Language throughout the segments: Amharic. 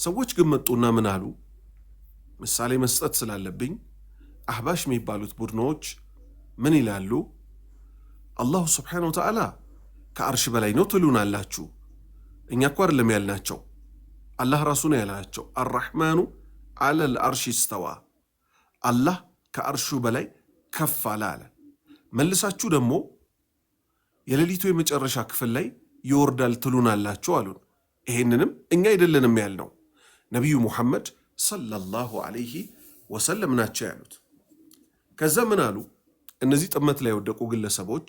ሰዎች ግን መጡና ምን አሉ? ምሳሌ መስጠት ስላለብኝ አህባሽ የሚባሉት ቡድኖች ምን ይላሉ? አላሁ ስብሓነሁ ወተዓላ ከአርሽ በላይ ነው ትሉናላችሁ። እኛ እኮ አይደለም ያልናቸው፣ አላህ ራሱ ነው ያላቸው። አርረሕማኑ ዐለል አርሽ እስተዋ፣ አላህ ከአርሹ በላይ ከፍ አለ አለ። መልሳችሁ ደግሞ የሌሊቱ የመጨረሻ ክፍል ላይ ይወርዳል ትሉናላችሁ አሉን። ይሄንንም እኛ አይደለንም ያልነው፣ ነቢዩ ሙሐመድ ሰለላሁ ዐለይሂ ወሰለም ናቸው ያሉት። ከዛ ምን አሉ? እነዚህ ጥመት ላይ የወደቁ ግለሰቦች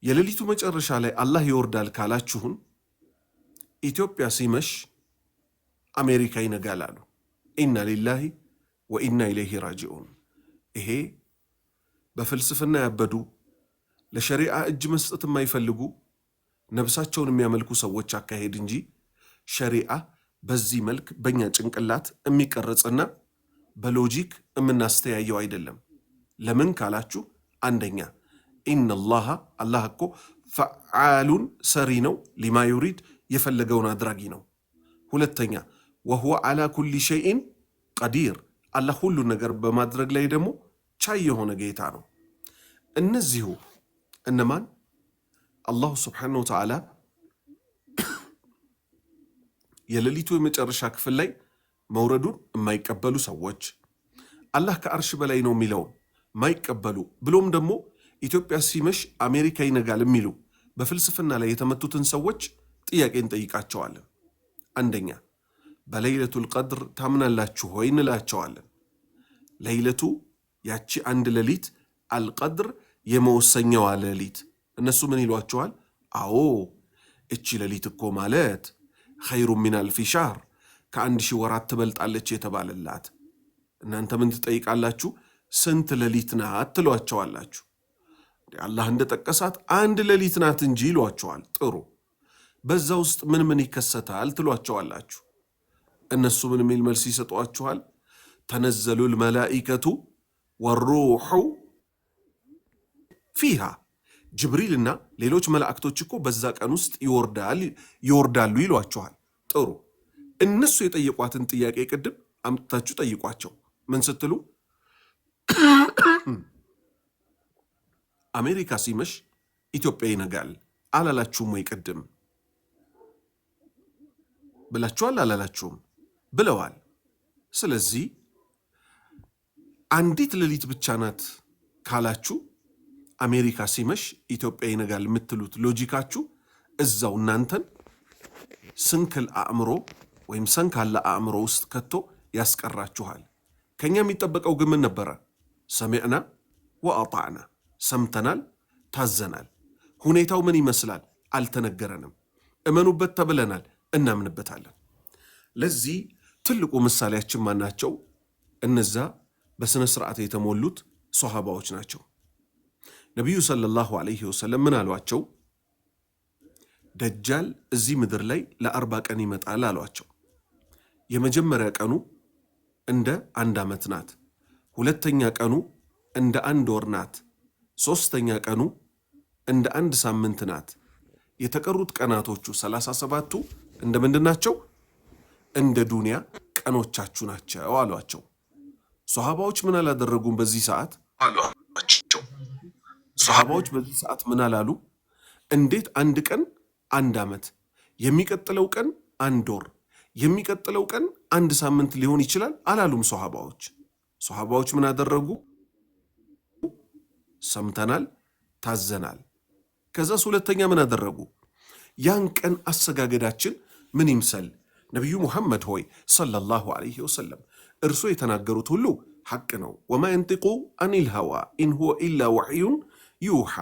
የሌሊቱ መጨረሻ ላይ አላህ ይወርዳል ካላችሁን ኢትዮጵያ ሲመሽ አሜሪካ ይነጋል አሉ። ኢና ሊላሂ ወኢና ኢለይሂ ራጂዑን። ይሄ በፍልስፍና ያበዱ ለሸሪዓ እጅ መስጠት የማይፈልጉ ነብሳቸውን የሚያመልኩ ሰዎች አካሄድ እንጂ ሸሪዓ በዚህ መልክ በእኛ ጭንቅላት የሚቀረጽና በሎጂክ የምናስተያየው አይደለም። ለምን ካላችሁ አንደኛ ኢነላሃ አላህ እኮ ፈዓሉን ሰሪ ነው፣ ሊማ ዩሪድ የፈለገውን አድራጊ ነው። ሁለተኛ ወሁወ ዓላ ኩሊ ሸይኢን ቀዲር አላህ ሁሉን ነገር በማድረግ ላይ ደግሞ ቻይ የሆነ ጌታ ነው። እነዚሁ እነማን? አላሁ ስብሓነሁ ወተዓላ የሌሊቱ የመጨረሻ ክፍል ላይ መውረዱን የማይቀበሉ ሰዎች፣ አላህ ከአርሽ በላይ ነው የሚለውን ማይቀበሉ፣ ብሎም ደግሞ ኢትዮጵያ ሲመሽ አሜሪካ ይነጋል የሚሉ በፍልስፍና ላይ የተመቱትን ሰዎች ጥያቄ እንጠይቃቸዋለን። አንደኛ በለይለቱል ቀድር ታምናላችሁ ሆይ እንላቸዋለን። ለይለቱ ያቺ አንድ ሌሊት አልቀድር የመወሰኛዋ ሌሊት እነሱ ምን ይሏቸዋል? አዎ እቺ ሌሊት እኮ ማለት ኸይሩ ሚን አልፊ ሻህር ከ1000 ወራት ትበልጣለች የተባለላት። እናንተ ምን ትጠይቃላችሁ? ስንት ሌሊት ናት ትሏቸዋላችሁ። አላህ እንደጠቀሳት አንድ ሌሊት ናት እንጂ ይሏቸዋል። ጥሩ፣ በዛ ውስጥ ምን ምን ይከሰታል ትሏቸዋላችሁ። እነሱ ምን የሚል መልስ ይሰጧችኋል? ተነዘሉል መላኢከቱ ወሩሑ ፊሃ፣ ጅብሪልና ሌሎች መላእክቶች እኮ በዛ ቀን ውስጥ ይወርዳሉ ይሏችኋል። ጥሩ፣ እነሱ የጠየቋትን ጥያቄ ቅድም አምጥታችሁ ጠይቋቸው። ምን ስትሉ አሜሪካ ሲመሽ ኢትዮጵያ ይነጋል አላላችሁም ወይ? ቅድም ብላችኋል አላላችሁም? ብለዋል። ስለዚህ አንዲት ሌሊት ብቻ ናት ካላችሁ አሜሪካ ሲመሽ ኢትዮጵያ ይነጋል የምትሉት ሎጂካችሁ እዛው እናንተን ስንክል አእምሮ ወይም ሰንካላ አእምሮ ውስጥ ከቶ ያስቀራችኋል። ከኛ የሚጠበቀው ግን ምን ነበረ? ሰሚዕና ወአጣዕና፣ ሰምተናል፣ ታዘናል። ሁኔታው ምን ይመስላል አልተነገረንም። እመኑበት ተብለናል፣ እናምንበታለን። ለዚህ ትልቁ ምሳሌያችን ማናቸው? እነዛ በስነ ስርዓት የተሞሉት ሶሃባዎች ናቸው። ነቢዩ ሰለላሁ ዐለይሂ ወሰለም ምን አሏቸው? ደጃል እዚህ ምድር ላይ ለ40 ቀን ይመጣል አሏቸው። የመጀመሪያ ቀኑ እንደ 1 ዓመት ናት። ሁለተኛ ቀኑ እንደ 1 ወር ናት። ሶስተኛ ቀኑ እንደ 1 ሳምንት ናት። የተቀሩት ቀናቶቹ 37ቱ እንደ ምንድን ናቸው? እንደ ዱንያ ቀኖቻችሁ ናቸው አሏቸው። ሶሃባዎች ምን አላደረጉም? በዚህ ሰዓት ሶሃባዎች በዚህ ሰዓት ምን አላሉ? እንዴት አንድ ቀን 1 ዓመት፣ የሚቀጥለው ቀን 1 ወር፣ የሚቀጥለው ቀን 1 ሳምንት ሊሆን ይችላል አላሉም ሶሃባዎች ምን አደረጉ? ሰምተናል፣ ታዘናል። ከዛስ ሁለተኛ ምን አደረጉ? ያን ቀን አሰጋገዳችን ምን ይምሰል? ነቢዩ ሙሐመድ ሆይ ሰለላሁ ዐለይሂ ወሰለም እርሶ የተናገሩት ሁሉ ሐቅ ነው። ወማ የንጢቁ አኒል ሀዋ ኢን ሁወ ኢላ ወሕዩን ዩሓ።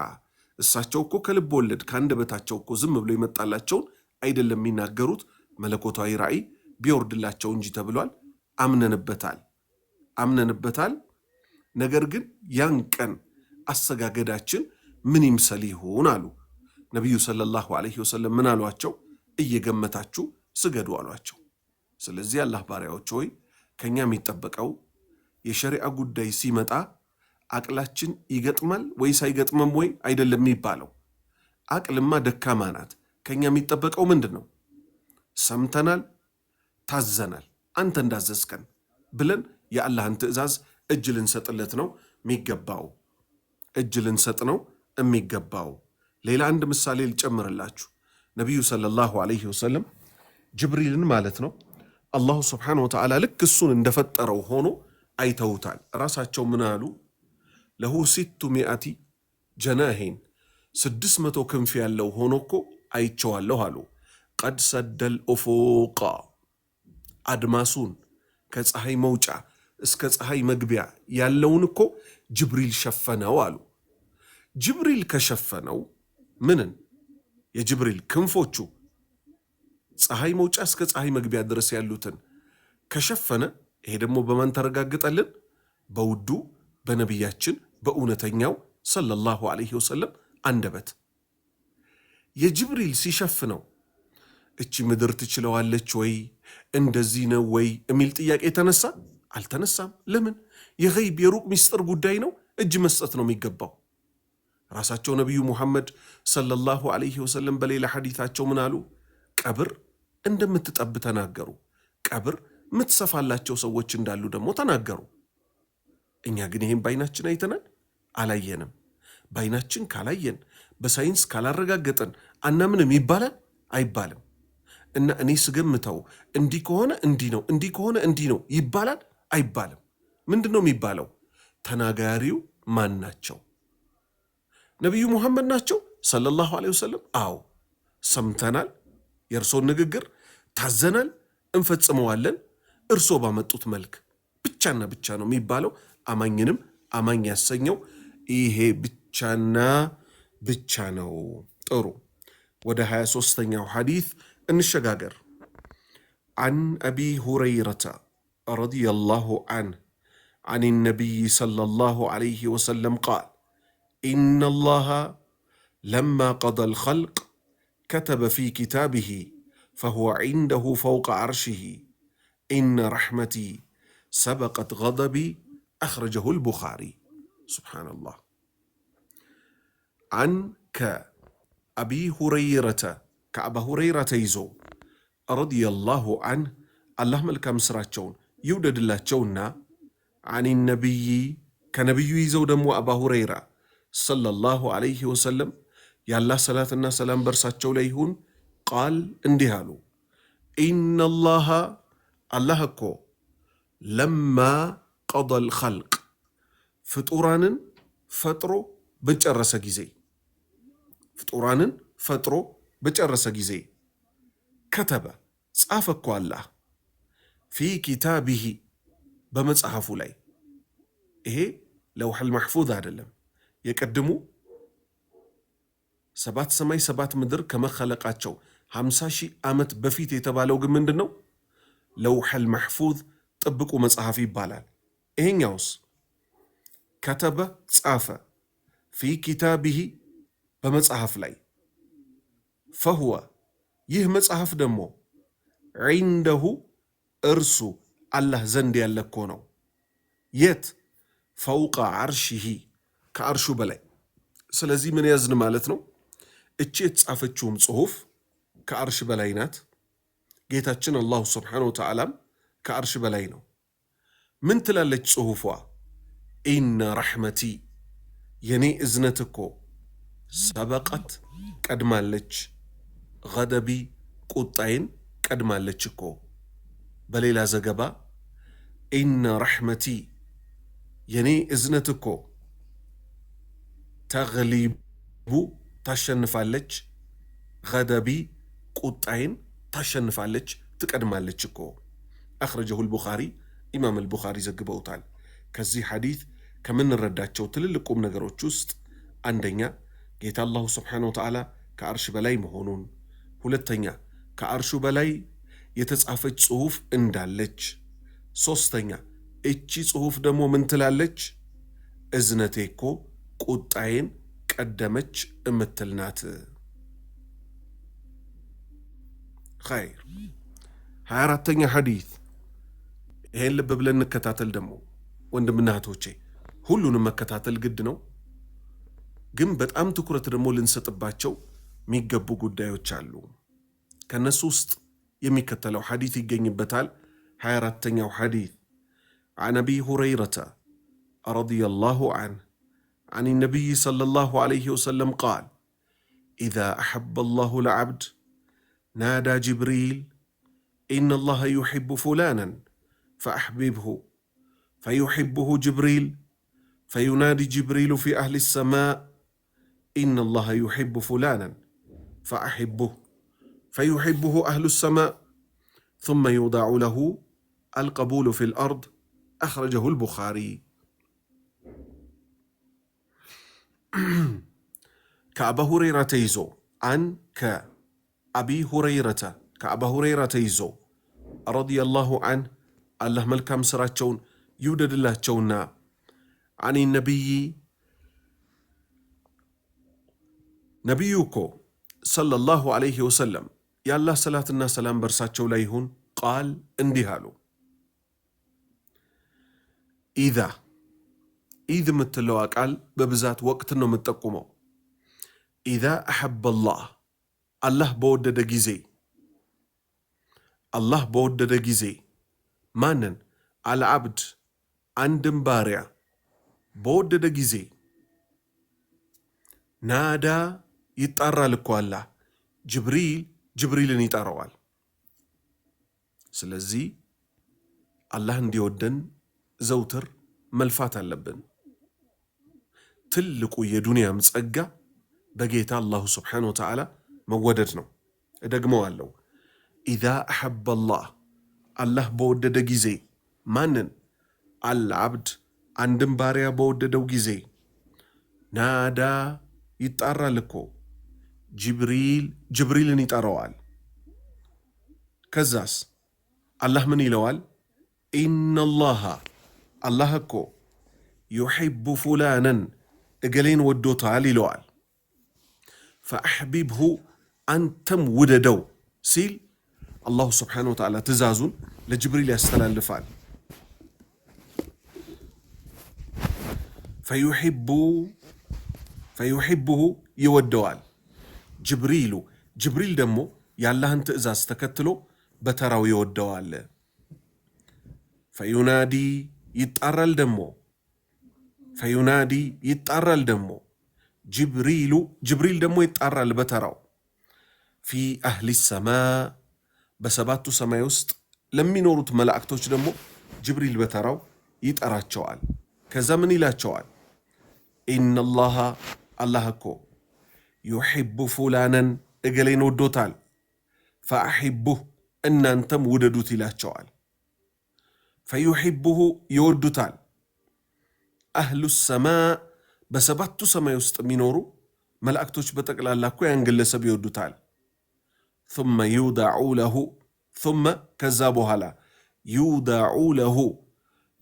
እሳቸው እኮ ከልብ ወለድ ከአንደበታቸው እኮ ዝም ብሎ የመጣላቸውን አይደለም የሚናገሩት፣ መለኮታዊ ራእይ ቢወርድላቸው እንጂ ተብሏል። አምነንበታል። ነገር ግን ያን ቀን አሰጋገዳችን ምን ይምሰል ይሆን አሉ ነቢዩ ሰለላሁ ዐለይሂ ወሰለም። ምን አሏቸው? እየገመታችሁ ስገዱ አሏቸው። ስለዚህ አላህ ባሪያዎች ሆይ ከኛ የሚጠበቀው የሸሪዓ ጉዳይ ሲመጣ አቅላችን ይገጥማል ወይስ አይገጥምም ወይ አይደለም የሚባለው። አቅልማ ደካማ ናት። ከኛ የሚጠበቀው ምንድን ነው? ሰምተናል፣ ታዘናል አንተ እንዳዘዝከን ብለን የአላህን ትእዛዝ እጅ ልንሰጥለት ነው የሚገባው። እጅ ልንሰጥ ነው የሚገባው። ሌላ አንድ ምሳሌ ልጨምርላችሁ። ነቢዩ ሰለላሁ ዐለይሂ ወሰለም ጅብሪልን ማለት ነው አላሁ ስብሓነሁ ወተዓላ ልክ እሱን እንደፈጠረው ሆኖ አይተውታል። ራሳቸው ምን አሉ? ለሁ 600 ጀናሂን 600 ክንፍ ያለው ሆኖ እኮ አይቸዋለሁ አሉ። ቀድ ሰደል ኡፉቃ አድማሱን ከፀሐይ መውጫ እስከ ፀሐይ መግቢያ ያለውን እኮ ጅብሪል ሸፈነው አሉ። ጅብሪል ከሸፈነው ምንን? የጅብሪል ክንፎቹ ፀሐይ መውጫ እስከ ፀሐይ መግቢያ ድረስ ያሉትን ከሸፈነ፣ ይሄ ደግሞ በማን ተረጋግጠልን? በውዱ በነቢያችን በእውነተኛው ሰለላሁ ዐለይሂ ወሰለም አንደበት። የጅብሪል ሲሸፍነው እቺ ምድር ትችለዋለች ወይ እንደዚህ ነው ወይ የሚል ጥያቄ ተነሳ? አልተነሳም። ለምን? የገይብ የሩቅ ሚስጥር ጉዳይ ነው። እጅ መስጠት ነው የሚገባው። ራሳቸው ነቢዩ ሙሐመድ ሰለላሁ ዐለይሂ ወሰለም በሌላ ሐዲታቸው ምን አሉ? ቀብር እንደምትጠብ ተናገሩ። ቀብር ምትሰፋላቸው ሰዎች እንዳሉ ደግሞ ተናገሩ። እኛ ግን ይህም በዓይናችን አይተናል? አላየንም። በዓይናችን ካላየን በሳይንስ ካላረጋገጠን አናምንም ይባላል? አይባልም። እና እኔ ስገምተው እንዲህ ከሆነ እንዲህ ነው፣ እንዲህ ከሆነ እንዲህ ነው ይባላል? አይባልም። ምንድን ነው የሚባለው? ተናጋሪው ማን ናቸው? ነቢዩ ሙሐመድ ናቸው ሰለላሁ ዐለይሂ ወሰለም? አዎ ሰምተናል፣ የእርሶን ንግግር ታዘናል፣ እንፈጽመዋለን እርሶ ባመጡት መልክ ብቻና ብቻ ነው የሚባለው። አማኝንም አማኝ ያሰኘው ይሄ ብቻና ብቻ ነው። ጥሩ፣ ወደ 23ኛው ሐዲት እንሸጋገር። عن أبي هريرة رضي الله عنه عن النبي صلى الله عليه وسلم قال إن الله لما قضى الخلق كتب في كتابه فهو عنده فوق عرشه إن رحمتي سبقت غضبي أخرجه البخاري. سبحان الله. عن كأبي هريرة كأبا هريرة يزو رضي الله عنه الله ملكا مسراتشون يودد الله تشونا عن النبي كنبي يزو دمو أبا هريرة صلى الله عليه وسلم يا الله صلاة الناس سلام برساتشو ليهون قال اندهالو إن الله الله كو لما قضى الخلق فطورانن ፈጥሮ በጨረሰ ጊዜ ፍጡራንን ፈጥሮ በጨረሰ ጊዜ ከተበ ጻፈ እኮ አላህ ፊ ኪታቢሂ በመጽሐፉ ላይ። ይሄ ለውሐል መሕፉዝ አይደለም። የቀድሙ 7 ሰማይ 7 ምድር ከመኸለቃቸው 50 ሺህ ዓመት በፊት የተባለው ግን ምንድን ነው? ለውሐል መሕፉዝ ጥብቁ መጽሐፍ ይባላል። ይሄኛውስ ከተበ ጻፈ ፊ ኪታቢሂ በመጽሐፍ ላይ ፈሁወ ይህ መጽሐፍ ደግሞ ዒንደሁ እርሱ አላህ ዘንድ ያለ እኮ ነው። የት? ፈውቀ ዓርሺሂ ከአርሹ በላይ። ስለዚህ ምን ያዝን ማለት ነው? እቺ የተጻፈችውም ጽሑፍ ከአርሽ በላይ ናት። ጌታችን አላሁ ስብሓነሁ ወተዓላም ከአርሽ በላይ ነው። ምን ትላለች ጽሑፏ? ኢነ ረሕመቲ የኔ እዝነት እኮ ሰበቀት ቀድማለች፣ ገደቢ ቁጣዬን ቀድማለች እኮ። በሌላ ዘገባ ኢነ ረሕመቲ የኔ እዝነት እኮ ተግሊቡ ታሸንፋለች፣ ገደቢ ቁጣዬን ታሸንፋለች፣ ትቀድማለች እኮ። አኽረጀሁ አልቡኻሪ ኢማም አልቡኻሪ ዘግበውታል። ከዚህ ሐዲት ከምንረዳቸው ትልልቅ ቁም ነገሮች ውስጥ አንደኛ ጌታ አላሁ ስብሓነሁ ወተዓላ ከአርሽ በላይ መሆኑን፣ ሁለተኛ ከአርሹ በላይ የተጻፈች ጽሑፍ እንዳለች፣ ሦስተኛ እቺ ጽሑፍ ደግሞ ምን ትላለች? እዝነቴ እኮ ቁጣዬን ቀደመች እምትል ናት። ኸይር 24ኛ ሐዲት። ይሄን ልብ ብለን እንከታተል። ደግሞ ወንድምና እህቶቼ ሁሉንም መከታተል ግድ ነው፣ ግን በጣም ትኩረት ደግሞ ልንሰጥባቸው የሚገቡ ጉዳዮች አሉ። ከነሱ ውስጥ የሚከተለው ሐዲት ይገኝበታል። 24ኛው ሐዲት عن أبي هريرة رضي الله عنه عن النبي صلى الله عليه وسلم قال إذا أحب الله العبد نادى جبريل إن الله يحب فلانا فأحببه فيحبه جبريل فينادي جبريل في أهل السماء إن الله يحب فلانا فأحبه فيحبه أهل السماء ثم يوضع له القبول في الأرض أخرجه البخاري كأبا هريرة تيزو عن كأبي هريرة كأبا هريرة تيزو رضي الله عنه الله ملكام سراتشون يودد الله تشونا عن النبي نبيكو صلى الله عليه وسلم يا الله صلاة الناس سلام برساتشو ليهون قال اندهالو إذا متلوا قال ببزات وقت إنه متقومو إذا أحب الله بودد جزي الله بودد جزي مانن على عبد عندم بارع بودد جزي نادا يتقرى لكو الله جبريل يتقروال سلزي الله اندي ودن زوتر ملفات اللبن تلقو يدنيا مسقا بقيت الله سبحانه وتعالى موددنا ادقمو قالو إذا أحب الله بودد جزي مانن العبد عندن باريا بوددو جزي نادا يتقرى لكو جبريل يتقروال كزاس الله من يلوال إن الله كو يحب فلانا اقلين ودو تعالي لوال فأحببه أنتم وددو سيل الله سبحانه وتعالى تزازون لجبريل يستلال لفال فيحبه يودوال جبريل دمو يالله انت ازاز تكتلو بتراو يودوال فينادي يتقرل دمو جبريل دمو يتقرل بتراو في أهل السماء بسباتو سماء وسط لمي نورت ملائكتوش دمو جبريل بتراو يتقراتشوال كذا من يلاتشوال إن الله كو يحب فلانا اقلين ودوتال فأحبه إن أنتم وددوت يلاتشوال فيحبه يودوتال أهل السماء بسباتو سماء وسط مينورو ملائكتوش بتقلال لاكو ينقلسب يودوتال ثم يودعو له ثم كذابو هلا يودعو له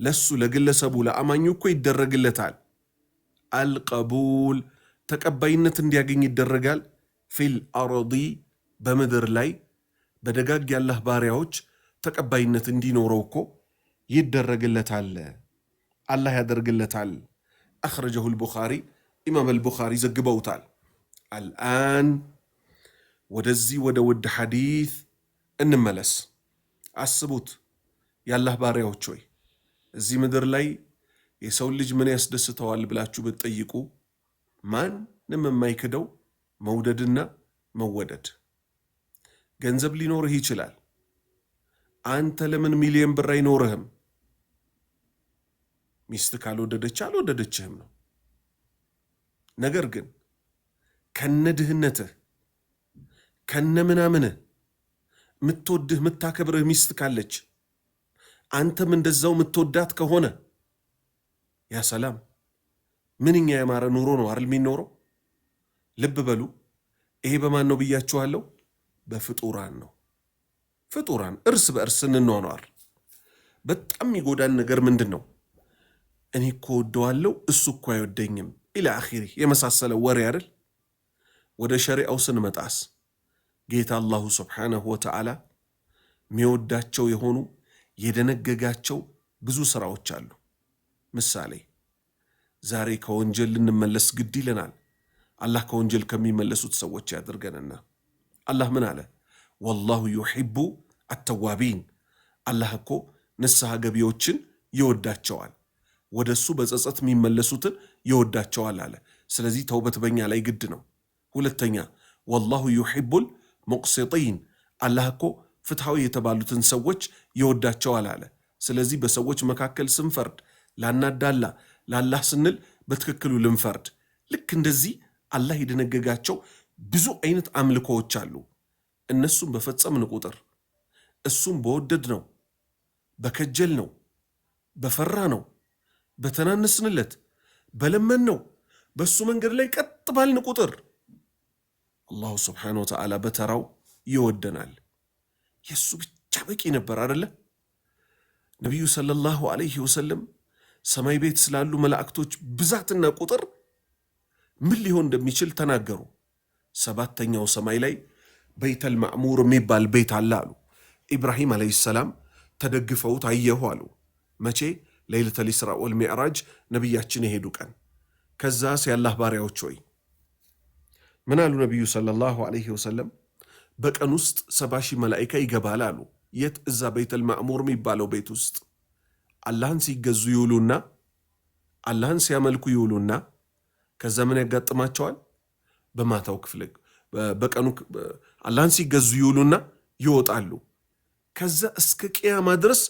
لسو لقلسبو لأمانيو كو يدرقلتال القبول تقبينة اندياغين يدرقال في الأرض بمدر لاي بدقاق يالله باريوش تقبينة اندينوروكو يدرقلتال الله يدرقلتال أخرجه البخاري إمام البخاري زقبوتال الآن ودزي ود حديث انملس عصبوت يالله باريوشوي زي مدر لاي يسول لج من يسدستوال بلاچو بتطيقو ማንም የማይክደው መውደድና መወደድ ገንዘብ ሊኖርህ ይችላል። አንተ ለምን ሚሊዮን ብር አይኖርህም? ሚስት ካልወደደች አልወደደችህም ነው። ነገር ግን ከነድህነትህ ከነምናምንህ ምትወድህ ምታከብርህ ሚስት ካለች አንተም እንደዛው ምትወዳት ከሆነ ያ ሰላም ምንኛ ያማረ ኑሮ ነው አይደል የሚኖረው? ልብ በሉ። ይሄ በማን ነው ብያችኋለሁ? በፍጡራን ነው። ፍጡራን እርስ በእርስ እንኗኗር። በጣም ይጎዳን ነገር ምንድን ነው? እኔ እኮ ወደዋለሁ እሱ እኮ አይወደኝም ኢላ አኺሪ የመሳሰለ ወሬ አይደል? ወደ ሸሪዓው ስንመጣስ ጌታ አላሁ ሱብሓነሁ ወተዓላ የሚወዳቸው የሆኑ የደነገጋቸው ብዙ ስራዎች አሉ። ምሳሌ ዛሬ ከወንጀል ልንመለስ ግድ ይለናል። አላህ ከወንጀል ከሚመለሱት ሰዎች ያድርገንና አላህ ምን አለ? ወላሁ ዩሒቡ አተዋቢን አላህ እኮ ንስሐ ገቢዎችን ይወዳቸዋል፣ ወደሱ በጸጸት የሚመለሱትን ይወዳቸዋል አለ። ስለዚህ ተውበት በኛ ላይ ግድ ነው። ሁለተኛ ወላሁ ዩሒቡል ሙቅሲጢን አላህ እኮ ፍትሐዊ የተባሉትን ሰዎች ይወዳቸዋል አለ። ስለዚህ በሰዎች መካከል ስንፈርድ ላናዳላ፣ ለአላህ ስንል በትክክሉ ልንፈርድ። ልክ እንደዚህ አላህ የደነገጋቸው ብዙ አይነት አምልኮዎች አሉ። እነሱም በፈጸምን ቁጥር እሱም በወደድ ነው፣ በከጀል ነው፣ በፈራ ነው፣ በተናነስንለት፣ በለመን ነው፣ በሱ መንገድ ላይ ቀጥ ባልን ቁጥር አላሁ ስብሓነሁ ወተዓላ በተራው ይወደናል። የሱ ብቻ በቂ ነበር አደለ? ነቢዩ ሰለላሁ ዐለይሂ ወሰለም ሰማይ ቤት ስላሉ መላእክቶች ብዛትና ቁጥር ምን ሊሆን እንደሚችል ተናገሩ። 7ኛው ሰማይ ላይ በይተል ማዕሙር የሚባል ቤት አለ አሉ። ኢብራሂም ዐለይሂ ሰላም ተደግፈውት አየሁ አሉ። መቼ? ለይለተል ኢስራ ወል ሚዕራጅ ነቢያችን የሄዱ ቀን። ከዛስ ያላህ ባሪያዎች ሆይ ምን አሉ ነቢዩ ሰለላሁ ዐለይሂ ወሰለም? በቀን ውስጥ 70 ሺህ መላኢካ ይገባል አሉ። የት? እዛ በይተል ማዕሙር የሚባለው ቤት ውስጥ አላህን ሲገዙ ይውሉና አላህን ሲያመልኩ ይውሉና ከዛ ምን ያጋጥማቸዋል? በማታው ክፍል በቀኑ አላህን ሲገዙ ይውሉና ይወጣሉ። ከዛ እስከ ቅያማ ድረስ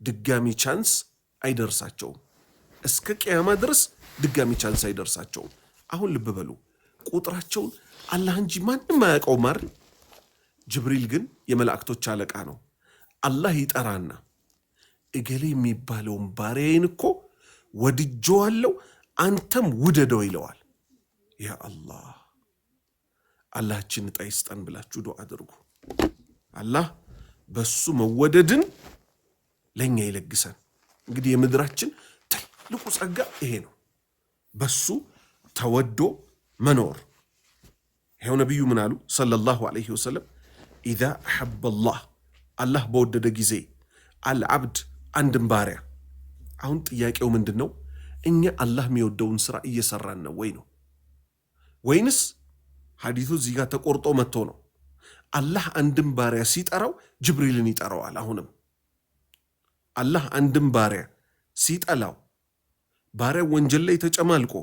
ድጋሚ ቻንስ አይደርሳቸውም። እስከ ቅያማ ድረስ ድጋሚ ቻንስ አይደርሳቸውም። አሁን ልብ በሉ፣ ቁጥራቸውን አላህ እንጂ ማንም አያውቀው ማር። ጅብሪል ግን የመላእክቶች አለቃ ነው። አላህ ይጠራና እገሌ የሚባለውን ባሪያዬን እኮ ወድጄዋለሁ አንተም ውደደው ይለዋል። ያ አላህ አላህችን ዕጣ ይስጠን ብላችሁ ዱዓ አድርጉ። አላህ በሱ መወደድን ለኛ ይለግሰን። እንግዲህ የምድራችን ትልቁ ጸጋ ይሄ ነው፣ በሱ ተወዶ መኖር። ይሄው ነቢዩ ምን አሉ ሰለላሁ ዐለይሂ ወሰለም? ኢዛ አሐበ አላህ በወደደ ጊዜ አልዓብድ አንድን ባሪያ። አሁን ጥያቄው ምንድን ነው? እኛ አላህ የሚወደውን ስራ እየሰራን ነው ወይ ነው? ወይንስ ሐዲቱ እዚህ ጋር ተቆርጦ መጥቶ ነው? አላህ አንድን ባሪያ ሲጠራው ጅብሪልን ይጠራዋል። አሁንም አላህ አንድን ባሪያ ሲጠላው ባሪያው ወንጀል ላይ ተጨማልቆ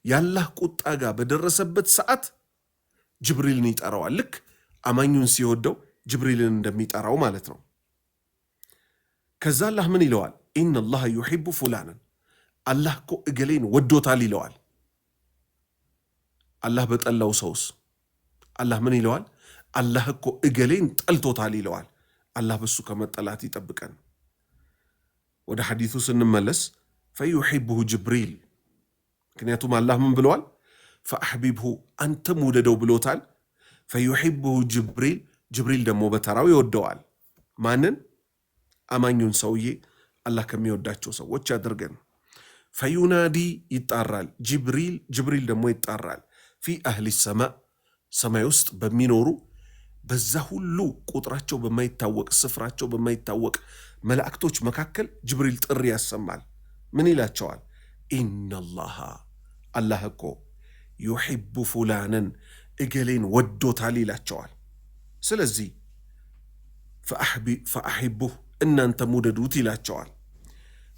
የአላህ ቁጣ ጋር በደረሰበት ሰዓት ጅብሪልን ይጠራዋል። ልክ አማኙን ሲወደው ጅብሪልን እንደሚጠራው ማለት ነው። ከዛ አላህ ምን ይለዋል? ኢነላህ ዩሒቡ ፉላንን አላህ እኮ እገሌን ወዶታል ይለዋል። አላህ በጠላው ሰውስ አላህ ምን ይለዋል? አላህ እኮ እገሌን ጠልቶታል ይለዋል። አላህ በሱ ከመጠላት ይጠብቀን። ወደ ሐዲቱ ስንመለስ ፈዩሒብሁ ጅብሪል፣ ምክንያቱም አላህ ምን ብለዋል? ፈአሕቢብሁ አንተም ውደደው ብሎታል። ፈዩሒብሁ ጅብሪል፣ ጅብሪል ደግሞ በተራው ይወደዋል። ማንን? አማኙን ሰውዬ አላህ ከሚወዳቸው ሰዎች ያድርገን። ፈዩናዲ ይጣራል ጅብሪል፣ ጅብሪል ደግሞ ይጣራል። ፊ አህሊ ሰማእ፣ ሰማይ ውስጥ በሚኖሩ በዛ ሁሉ ቁጥራቸው በማይታወቅ ስፍራቸው በማይታወቅ መላእክቶች መካከል ጅብሪል ጥሪ ያሰማል። ምን ይላቸዋል? ኢነላሃ አላህ እኮ ዩሒቡ ፉላንን እገሌን ወዶታል ይላቸዋል። ስለዚህ ፈአሕቡህ እናንተም ውደዱት ይላቸዋል።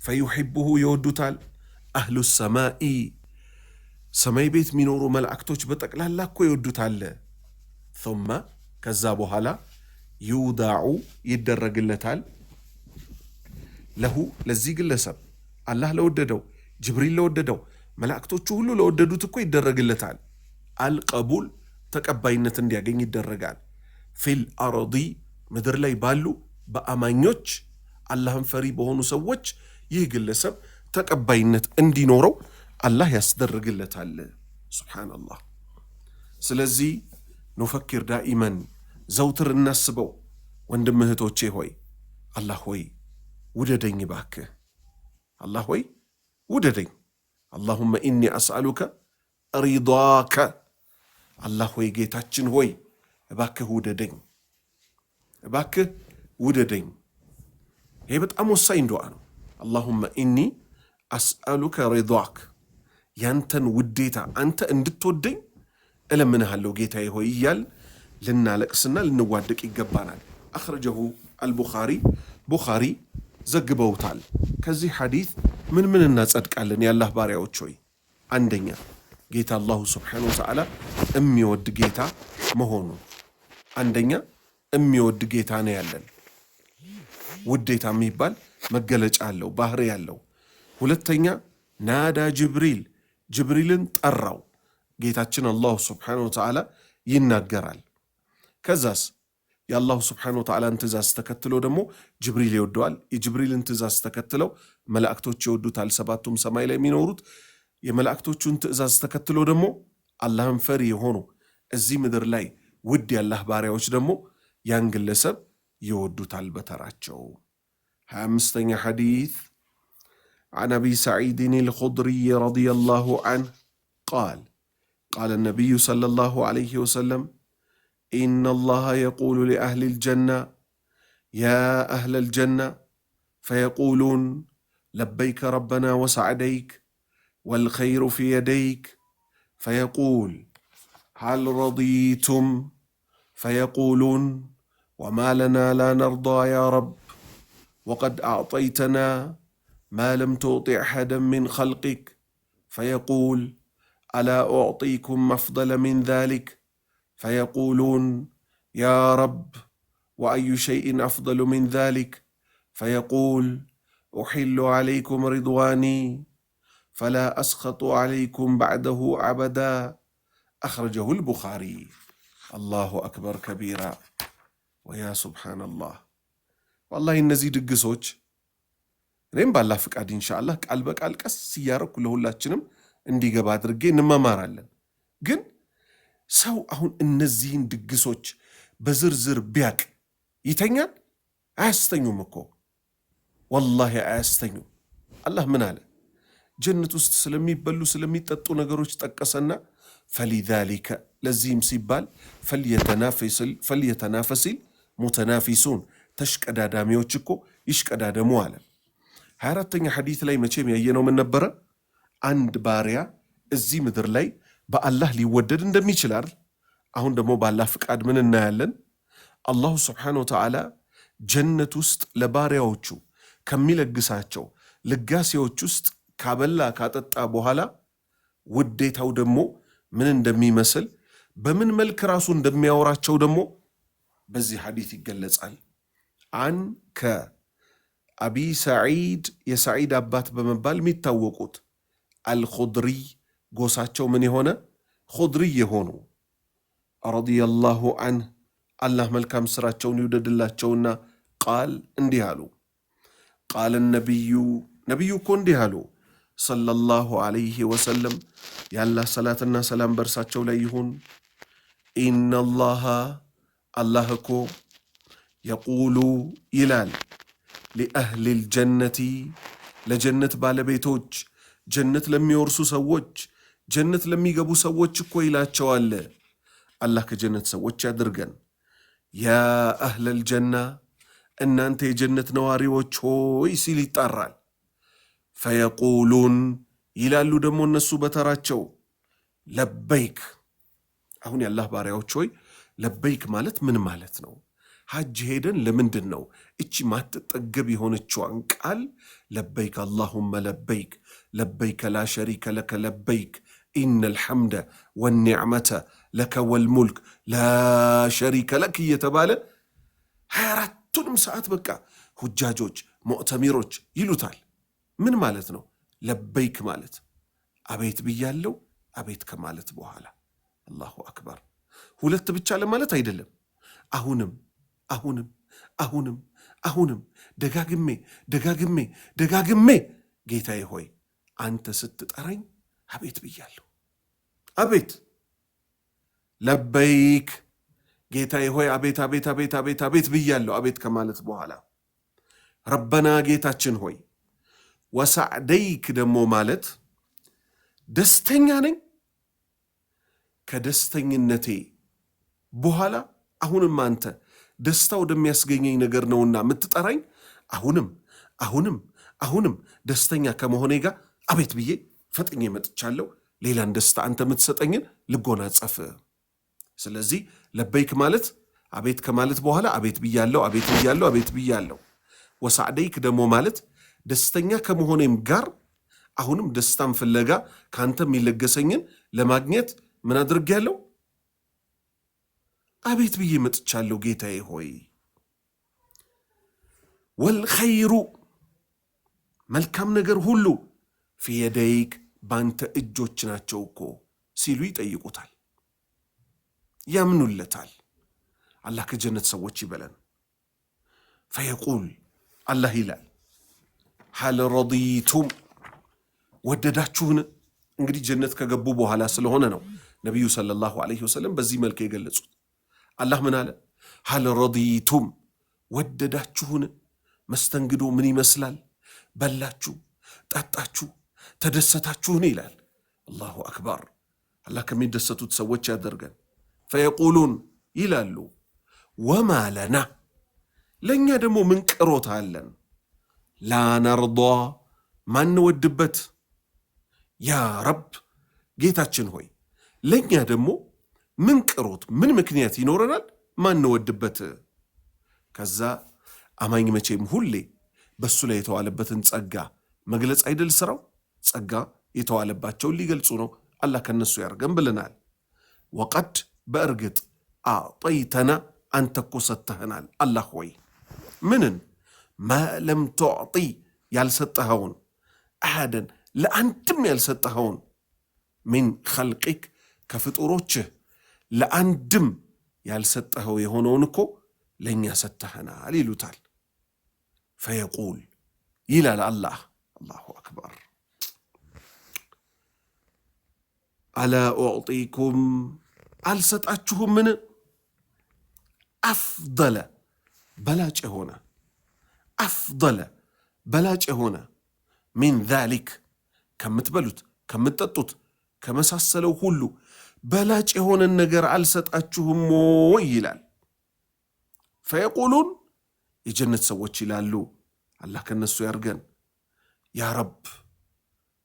ፈዩሒቡሁ ይወዱታል። አህሉ ሰማኢ ሰማይ ቤት የሚኖሩ መላእክቶች በጠቅላላ እኮ ይወዱታል። ثم ከዛ በኋላ ይውዳዑ ይደረግለታል። ለሁ ለዚህ ግለሰብ አላህ ለወደደው ጅብሪል ለወደደው መላእክቶቹ ሁሉ ለወደዱት እኮ ይደረግለታል። አልቀቡል ተቀባይነት እንዲያገኝ ይደረጋል። ፊል አርዲ ምድር ላይ ባሉ በአማኞች አላህን ፈሪ በሆኑ ሰዎች ይህ ግለሰብ ተቀባይነት እንዲኖረው አላህ ያስደርግለታል። ሱብሓነላህ። ስለዚህ ኑፈኪር ዳኢመን ዘውትር እናስበው ወንድም እህቶቼ ሆይ አላህ ሆይ ውደደኝ ባክህ፣ አላህ ሆይ ውደደኝ። አላሁመ ኢኒ አስአሉከ ሪዳከ፣ አላህ ሆይ ጌታችን ሆይ እባክህ ውደደኝ፣ እባክህ ውደደኝ። ይሄ በጣም ወሳኝ ዱዓ ነው። አላሁመ ኢኒ አስአሉከ ሪዳክ፣ ያንተን ውዴታ አንተ እንድትወደኝ እለምንሃለሁ ጌታዬ ሆይ እያል ልናለቅስና ልንዋደቅ ይገባናል። አኽረጀሁ አልቡኻሪ ቡኻሪ ዘግበውታል። ከዚህ ሐዲት ምን እናጸድቃለን? የአላህ ባሪያዎች ሆይ አንደኛ ጌታ አላሁ ስብሓነሁ ወተዓላ የሚወድ ጌታ መሆኑ። አንደኛ የሚወድ ጌታ ነው ያለን። ውዴታ የሚባል መገለጫ አለው፣ ባህሪ ያለው። ሁለተኛ ናዳ ጅብሪልን ጠራው። ጌታችን አላሁ ስብሓነሁ ወተዓላ ይናገራል። ከዛስ የአላሁ ስብሓነሁ ወተዓላን ትእዛዝ ተከትሎ ደግሞ ጅብሪል ይወደዋል። የጅብሪልን ትእዛዝ ተከትለው መላእክቶች ይወዱታል። ሰባቱም ሰማይ ላይ የሚኖሩት የመላእክቶቹን ትእዛዝ ተከትሎ ደግሞ አላህን ፈሪ የሆኑ እዚህ ምድር ላይ ውድ የአላህ ባሪያዎች ደግሞ ያን ግለሰብ ይወዱታል በተራቸው። 25ኛ ሐዲት عن أبي سعيد الخدري رضي الله عنه قال النبي صلى الله عليه وسلم إن الله يقول لأهل الجنة يا أهل الجنة فيقولون لبيك ربنا وسعديك والخير في يديك فيقول هل رضيتم فيقولون وما لنا لا نرضى يا رب وقد أعطيتنا ما لم تعطي أحدا من خلقك فيقول ألا أعطيكم أفضل من ذلك فيقولون يا رب وأي شيء أفضل من ذلك فيقول أحل عليكم رضواني فلا أسخط عليكم بعده أبدا أخرجه البخاري الله أكبر كبيرا ويا سبحان الله والله እነዚህ ድግሶች እኔም ባላህ ፍቃድ ኢንሻአላህ ቃል በቃል ቀስ እያረኩ ለሁላችንም እንዲገባ አድርጌ እንመማራለን። ግን ሰው አሁን እነዚህን ድግሶች በዝርዝር ቢያቅ ይተኛል? አያስተኙም እኮ ወላሂ አያስተኙም። አላህ ምን አለ? ጀነት ውስጥ ስለሚበሉ ስለሚጠጡ ነገሮች ጠቀሰና ፈሊዛሊከ ለዚህም ሲባል ፈልየተናፈሲል ሙተናፊሱን ተሽቀዳዳሚዎች እኮ ይሽቀዳደሙ አለ። 24ኛ ሐዲት ላይ መቼም ያየነው ምን ነበረ? አንድ ባሪያ እዚህ ምድር ላይ በአላህ ሊወደድ እንደሚችል አይደል? አሁን ደግሞ በአላህ ፍቃድ ምን እናያለን? አላሁ ስብሓነሁ ወተዓላ ጀነት ውስጥ ለባሪያዎቹ ከሚለግሳቸው ልጋሴዎች ውስጥ ካበላ ካጠጣ በኋላ ውዴታው ደግሞ ምን እንደሚመስል በምን መልክ ራሱ እንደሚያወራቸው ደግሞ በዚህ ሐዲት ይገለጻል። ከአቢ ሰዒድ የሰዒድ አባት በመባል የሚታወቁት አልኹድሪ ጎሳቸው ምን የሆነ ኹድሪ የሆኑ ረዲየላሁ ዐንህ አላህ መልካም ስራቸውን ይውደድላቸውና ቃል እንዲህ አሉ። ቃል ነቢዩ እኮ እንዲህ አሉ ሰለላሁ ዐለይሂ ወሰለም የአላህ ሰላትና ሰላም በእርሳቸው ላይ ይሁን። ኢነላሃ አላህ እኮ የቁሉ ይላል ሊአህሊል ጀነቲ ለጀነት ባለቤቶች ጀነት ለሚወርሱ ሰዎች ጀነት ለሚገቡ ሰዎች እኮ ይላቸዋል። አላህ ከጀነት ሰዎች ያድርገን። ያ አህለል ጀና እናንተ የጀነት ነዋሪዎች ሆይ ሲል ይጣራል። ፈየቁሉን ይላሉ ደግሞ እነሱ በተራቸው ለበይክ። አሁን የአላህ ባሪያዎች ሆይ ለበይክ ማለት ምን ማለት ነው? ሐጅ ሄደን ለምንድን ነው እቺ ማትጠገብ የሆነችዋን ቃል ለበይክ አላሁመ ለበይክ ለበይከ ላ ሸሪከ ለከ ለበይክ ኢነል ሐምደ ወኒዕመተ ለከ ወልሙልክ ላ ሸሪከ ለክ እየተባለ 24ቱንም ሰዓት በቃ ሁጃጆች ሙዕተሚሮች ይሉታል። ምን ማለት ነው ለበይክ ማለት? አቤት ብያለው አቤት ከማለት በኋላ አላሁ አክበር። ሁለት ብቻ ለማለት አይደለም። አሁንም ደጋግሜ ጌታዬ ሆይ አንተ ስትጠራኝ አቤት ብያለሁ። አቤት ለበይክ ጌታዬ ሆይ አቤት ብያለሁ። አቤት ከማለት በኋላ ረበና ጌታችን ሆይ ወሳዕደይክ ደግሞ ማለት ደስተኛ ነኝ። ከደስተኝነቴ በኋላ አሁንም አንተ ደስታ ወደሚያስገኘኝ ነገር ነውና የምትጠራኝ። አሁንም ደስተኛ ከመሆኔ ጋር አቤት ብዬ ፈጥኜ መጥቻለሁ። ሌላን ደስታ አንተ የምትሰጠኝን ልጎናጸፍ። ስለዚህ ለበይክ ማለት አቤት ከማለት በኋላ አቤት ብያለሁ። ወሳዕደይክ ደግሞ ማለት ደስተኛ ከመሆኔም ጋር አሁንም ደስታም ፍለጋ ካንተ የሚለገሰኝን ለማግኘት ምን አድርጌያለሁ? አቤት ብዬ መጥቻለሁ ጌታዬ ሆይ። ወልኸይሩ መልካም ነገር ሁሉ ፊየደይክ ባንተ እጆች ናቸው እኮ ሲሉ ይጠይቁታል፣ ያምኑለታል። አላህ ከጀነት ሰዎች ይበለን። ፈየቁል አላህ ይላል ሀል ረዲቱም ወደዳችሁን? እንግዲህ ጀነት ከገቡ በኋላ ስለሆነ ነው ነቢዩ ሰለላሁ ዐለይሂ ወሰለም በዚህ መልክ የገለጹት። አላህ ምን አለ? ሀል ረዲቱም ወደዳችሁን? መስተንግዶ ምን ይመስላል? በላችሁ፣ ጠጣችሁ፣ ተደሰታችሁን? ይላል። አላሁ አክበር። አላህ ከሚደሰቱት ሰዎች ያደርገን። ፈየቁሉን ይላሉ ወማ ለና ለእኛ ደግሞ ምን ቅሮታ አለን? ላነርዷ ማንወድበት ያ ረብ ጌታችን ሆይ ለእኛ ደግሞ ምን ቅሮት ምን ምክንያት ይኖረናል ማንወድበት? ከዛ አማኝ መቼም ሁሌ በሱ ላይ የተዋለበትን ጸጋ መግለጽ አይደል ስራው? ጸጋ የተዋለባቸውን ሊገልጹ ነው። አላህ ከነሱ ያርገን ብለናል። ወቀድ በእርግጥ አዕጠይተና አንተ እኮ ሰጥተህናል። አላህ ሆይ ምንን? ማለም ቱዕጢ ያልሰጠኸውን፣ አሐደን ለአንድም ያልሰጠኸውን፣ ሚን ኸልቂክ ከፍጡሮችህ ለአንድም ያልሰጠኸው የሆነውን እኮ ለእኛ ሰጥተህናል ይሉታል። ፈየቁል ይላል አላህ። አላሁ አክበር። አላ ኡዕጢኩም አልሰጣችሁምን? አፍደለ በላጭ የሆነ አፍደለ በላጭ የሆነ ሚን ዛሊክ ከምትበሉት ከምትጠጡት ከመሳሰለው ሁሉ በላጭ የሆነን ነገር አልሰጣችሁም ወይ ይላል። ፈየቁሉን የጀነት ሰዎች ይላሉ፣ አላህ ከነሱ ያርገን፣ ያ ረብ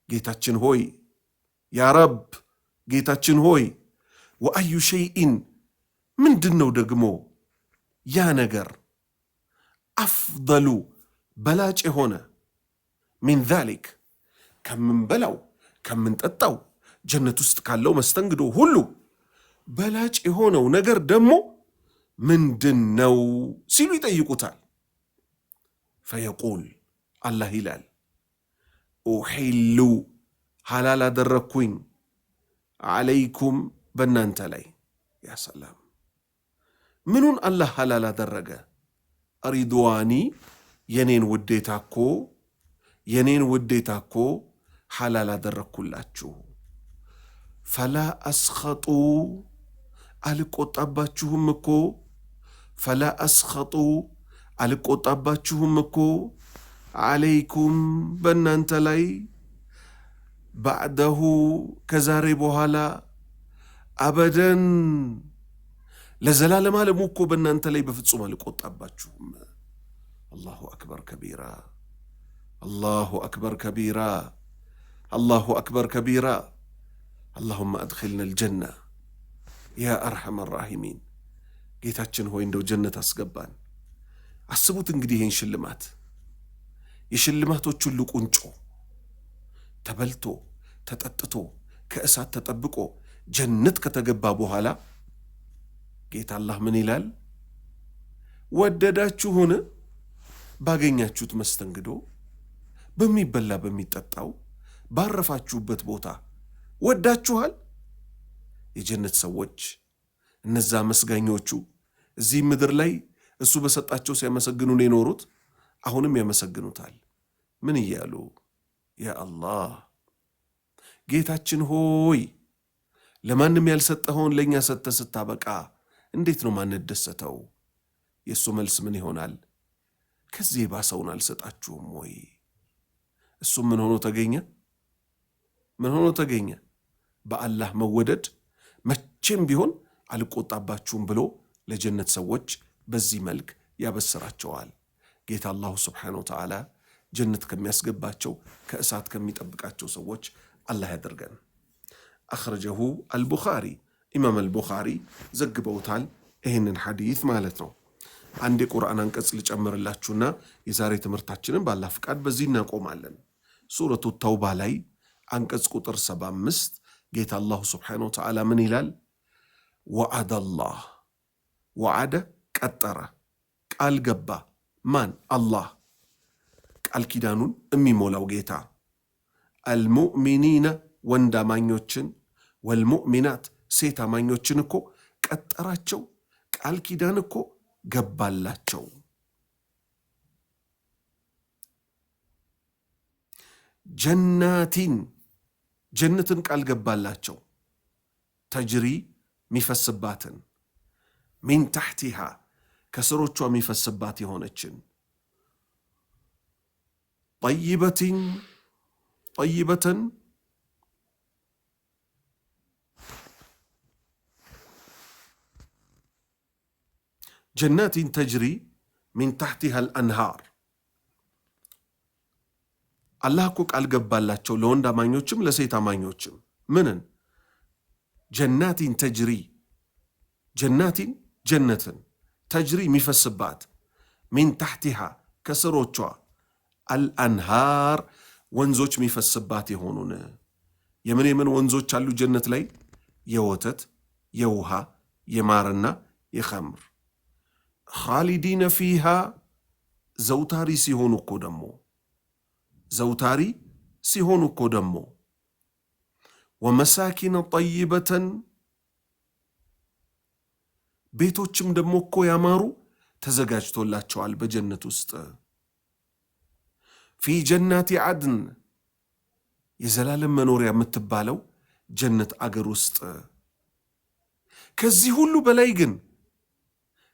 ጌታችን ሆይ፣ ያ ረብ ጌታችን ሆይ፣ ወአዩ ሸይኢን ምንድን ነው ደግሞ ያ ነገር አፍደሉ በላጭ የሆነ ሚን ዛሊክ ከምንበላው ከምንጠጣው ጀነት ውስጥ ካለው መስተንግዶ ሁሉ በላጭ የሆነው ነገር ደግሞ ምንድን ነው ሲሉ ይጠይቁታል። ፈየቁል አላህ ይላል ኡሒሉ ሐላል አደረግኩኝ ዓለይኩም በእናንተ ላይ። ያ ሰላም ምኑን አላህ ሐላል አደረገ? ሪድዋኒ የኔን ውዴታ እኮ ሐላል አደረግኩላችሁ። ፈላ አስኸጡ አልቆጣባችሁም እኮ ፈላ አስኸጡ አልቆጣባችሁም እኮ ዓለይኩም በእናንተ ላይ ባዕደሁ ከዛሬ በኋላ አበደን ለዘላለም ዓለሙ እኮ በእናንተ ላይ በፍጹም አልቆጣባችሁም። አላሁ አክበር ከቢራ አላሁ አክበር ከቢራ አላሁ አክበር ከቢራ አላሁመ አድኺልና አልጀና ያ አርሐመ ራሒሚን። ጌታችን ሆይ እንደው ጀነት አስገባን። አስቡት እንግዲህ ይህን ሽልማት የሽልማቶች ሁሉ ቁንጮ ተበልቶ ተጠጥቶ ከእሳት ተጠብቆ ጀነት ከተገባ በኋላ ጌታ አላህ ምን ይላል? ወደዳችሁን? ባገኛችሁት መስተንግዶ፣ በሚበላ በሚጠጣው፣ ባረፋችሁበት ቦታ ወዳችኋል? የጀነት ሰዎች እነዛ መስጋኞቹ እዚህ ምድር ላይ እሱ በሰጣቸው ሲያመሰግኑን የኖሩት አሁንም ያመሰግኑታል። ምን እያሉ? ያ አላህ ጌታችን ሆይ ለማንም ያልሰጠኸውን ለእኛ ሰጥተህ ስታበቃ እንዴት ነው ማንደሰተው? የእሱ መልስ ምን ይሆናል? ከዚህ የባሰውን አልሰጣችሁም ወይ? እሱም ምን ሆኖ ተገኘ? ምን ሆኖ ተገኘ? በአላህ መወደድ መቼም ቢሆን አልቆጣባችሁም ብሎ ለጀነት ሰዎች በዚህ መልክ ያበስራቸዋል። ጌታ አላሁ ስብሓነሁ ወተዓላ ጀነት ከሚያስገባቸው ከእሳት ከሚጠብቃቸው ሰዎች አላህ ያደርገን። አኽረጀሁ አልቡኻሪ ኢማም አልቡኻሪ ዘግበውታል ይህንን ሐዲት ማለት ነው። አንድ የቁርአን አንቀጽ ልጨምርላችሁና የዛሬ ትምህርታችንን ባላህ ፍቃድ በዚህ እናቆማለን። ሱረቱ ተውባ ላይ አንቀጽ ቁጥር 75 ጌታ አላሁ ስብሓነሁ ወተዓላ ምን ይላል? ወዐደላህ ወዐደ ቀጠረ፣ ቃል ገባ። ማን? አላህ ቃል ኪዳኑን የሚሞላው ጌታ። አልሙእሚኒነ ወንድ አማኞችን፣ ወልሙእሚናት ሴት አማኞችን እኮ ቀጠራቸው፣ ቃል ኪዳን እኮ ገባላቸው። ጀናቲን ጀነትን ቃል ገባላቸው፣ ተጅሪ ሚፈስባትን፣ ሚን ታሕቲሃ ከስሮቿ ሚፈስባት የሆነችን፣ ጠይበትን ጀናቲን ተጅሪ ሚን ታሕቲሃ አልአንሃር። አላህ እኮ ቃል ገባላቸው ለወንድ አማኞችም ለሴት አማኞችም ምንን? ጀናቲን ተጅሪ ጀናቲን ጀነትን ተጅሪ የሚፈስባት ሚን ታሕቲሃ ከስሮቿ አልአንሃር ወንዞች የሚፈስባት የሆኑን። የምን ወንዞች አሉ ጀነት ላይ? የወተት የውሃ የማርና የኸምር። ኻሊዲነ ፊሃ ዘውታሪ ሲሆኑ እኮ ደሞ ወመሳኪነ ጠይበተን ቤቶችም ደሞ እኮ ያማሩ ተዘጋጅቶላቸዋል በጀነት ውስጥ። ፊ ጀናቲ ዓድን የዘላለም መኖሪያ የምትባለው ጀነት አገር ውስጥ። ከዚህ ሁሉ በላይ ግን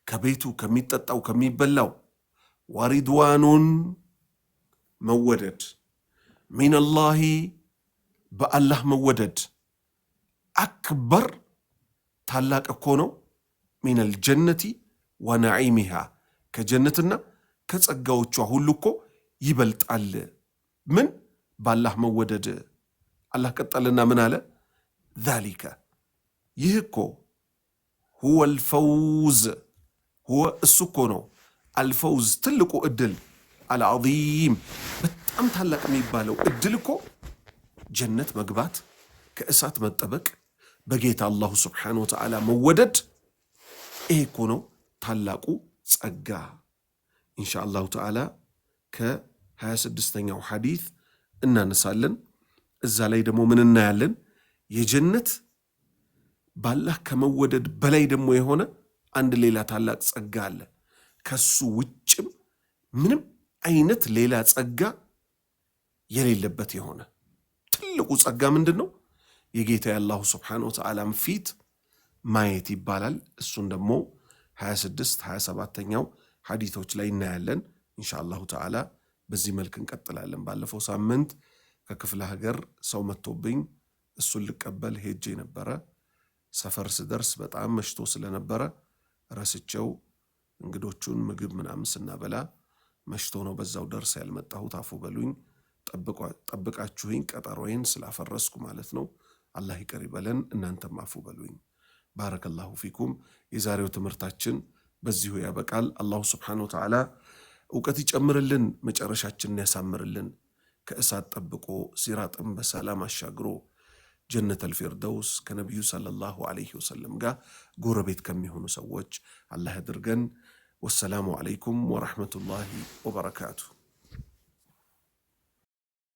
ከቤቱ ከሚጠጣው ከሚበላው ወሪድዋኑን መወደድ፣ ሚነላሂ በአላህ መወደድ፣ አክበር ታላቅ እኮ ነው፣ ሚነል ጀነቲ ወነዒሚሃ ከጀነትና ከጸጋዎቿ ሁሉ እኮ ይበልጣል። ምን? በአላህ መወደድ። አላህ ቀጠልና ምን አለ? ዛሊከ ይህ እኮ ሁወል ፈውዝ ሁወ እሱ እኮ ነው አልፈውዝ ትልቁ እድል፣ አልዓዚም በጣም ታላቅ የሚባለው እድል እኮ ጀነት መግባት፣ ከእሳት መጠበቅ፣ በጌታ አላሁ ስብሓነሁ ወተዓላ መወደድ። ይሄ እኮ ነው ታላቁ ጸጋ። ኢንሻአላሁ ተዓላ ከ26ኛው ሐዲት እናነሳለን። እዛ ላይ ደግሞ ምን እናያለን? የጀነት ባላህ ከመወደድ በላይ ደግሞ የሆነ አንድ ሌላ ታላቅ ጸጋ አለ። ከሱ ውጭም ምንም አይነት ሌላ ጸጋ የሌለበት የሆነ ትልቁ ጸጋ ምንድን ነው? የጌታ የአላሁ ስብሓነሁ ወተዓላም ፊት ማየት ይባላል። እሱን ደግሞ 26 27ኛው ሐዲቶች ላይ እናያለን። ኢንሻአላሁ ተዓላ በዚህ መልክ እንቀጥላለን። ባለፈው ሳምንት ከክፍለ ሀገር ሰው መጥቶብኝ እሱን ልቀበል ሄጄ ነበረ። ሰፈር ስደርስ በጣም መሽቶ ስለነበረ ረስቸው እንግዶቹን ምግብ ምናምን ስናበላ መሽቶ ነው በዛው ደርስ ያልመጣሁት። አፉ በሉኝ። ጠብቃችሁኝ ቀጠሮዬን ስላፈረስኩ ማለት ነው። አላህ ይቅር ይበለን፣ እናንተም አፉ በሉኝ። ባረከላሁ ፊኩም። የዛሬው ትምህርታችን በዚሁ ያበቃል። አላሁ ስብሓነሁ ወተዓላ እውቀት ይጨምርልን፣ መጨረሻችንን ያሳምርልን። ከእሳት ጠብቆ ሲራጥን በሰላም አሻግሮ ጀነተል ፊርደውስ ከነቢዩ ሰለላሁ ዐለይሂ ወሰለም ጋር ጎረቤት ከሚሆኑ ሰዎች አላህ ያድርገን። ወሰላሙ ዐለይኩም ወረሕመቱላሂ ወበረካቱሁ።